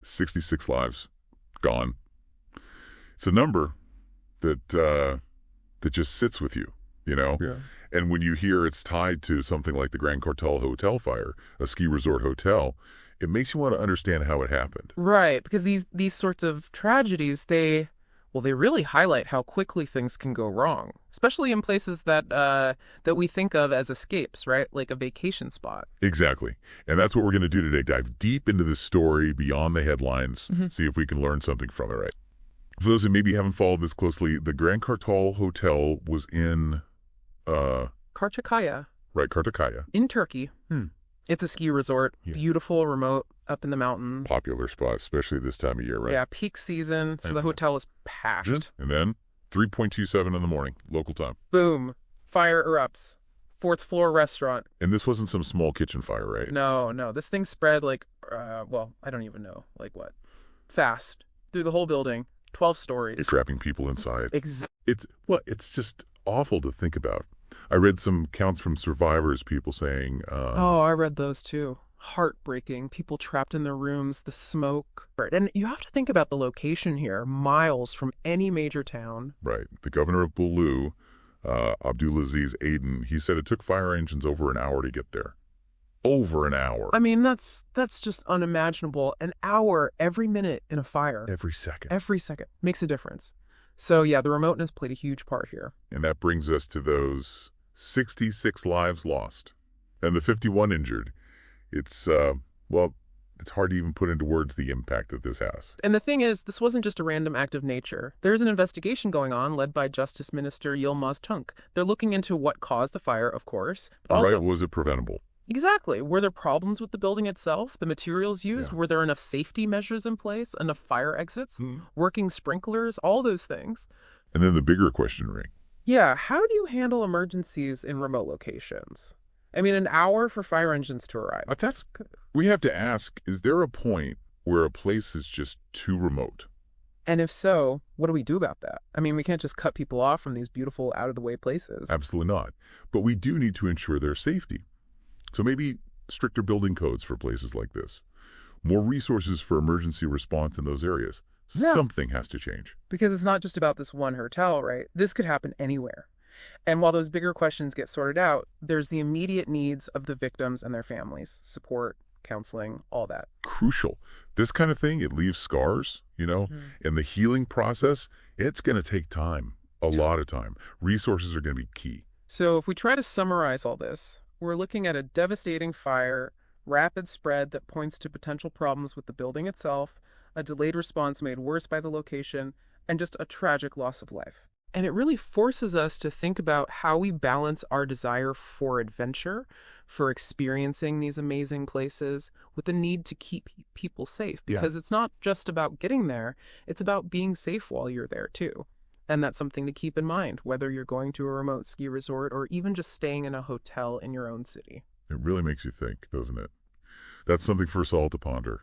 66 lives gone. It's a number that just sits with you, you know? Yeah. And when you hear it's tied to something like the Grand Kartal Hotel fire, a ski resort hotel, it makes you want to understand how it happened. Right, because these sorts of tragedies, they really highlight how quickly things can go wrong, especially in places that we think of as escapes, right? Like a vacation spot. Exactly. And that's what we're going to do today. Dive deep into this story beyond the headlines, see if we can learn something from it, right? For those who maybe haven't followed this closely, the Grand Kartal Hotel was in, Karchakaya right, Kartakaya. in Turkey. It's a ski resort, Yeah. beautiful, remote, up in the mountain. Popular spot, especially this time of year, right? Yeah, peak season, so the hotel is packed. And then 3:27 in the morning, local time. Boom, fire erupts. Fourth floor restaurant. And this wasn't some small kitchen fire, right? No, this thing spread like, well, I don't even know, like what? Fast, through the whole building, 12 stories. Trapping people inside. Exactly. It's just awful to think about. I read some accounts from survivors, people saying, Oh, I read those too. Heartbreaking. People trapped in their rooms, the smoke. And you have to think about the location here, miles from any major town. right, the governor of Bolu, Abdulaziz Aden, he said it took fire engines over an hour to get there. Over an hour. I mean, that's just unimaginable. An hour every minute in a fire. Every second. Every second makes a difference. So yeah, the remoteness played a huge part here. And that brings us to those 66 lives lost and the 51 injured. It's, well, it's hard to even put into words the impact that this has. And the thing is, this wasn't just a random act of nature. There's an investigation going on led by Justice Minister Yilmaz Tunç. They're looking into what caused the fire, of course. But also, Right, was it preventable? exactly. Were there problems with the building itself? The materials used? Yeah. Were there enough safety measures in place? Enough fire exits? Working sprinklers? All those things. And then the bigger question ring. Yeah, how do you handle emergencies in remote locations? I mean, an hour for fire engines to arrive. We have to ask, is there a point where a place is just too remote? And if so, what do we do about that? I mean, we can't just cut people off from these beautiful, out-of-the-way places. Absolutely not. But we do need to ensure their safety. So maybe stricter building codes for places like this. More resources for emergency response in those areas. Yeah. Something has to change. Because it's not just about this one hotel, right? This could happen anywhere. And while those bigger questions get sorted out, there's the immediate needs of the victims and their families. Support, counseling, all that. Crucial. This kind of thing, it leaves scars, you know, and the healing process, it's going to take time, a lot of time. Resources are going to be key. So if we try to summarize all this, we're looking at a devastating fire, rapid spread that points to potential problems with the building itself, a delayed response made worse by the location, and just a tragic loss of life. And it really forces us to think about how we balance our desire for adventure, for experiencing these amazing places, with the need to keep people safe. Because it's not just about getting there, it's about being safe while you're there too. And that's something to keep in mind, whether you're going to a remote ski resort or even just staying in a hotel in your own city. It really makes you think, doesn't it? That's something for us all to ponder.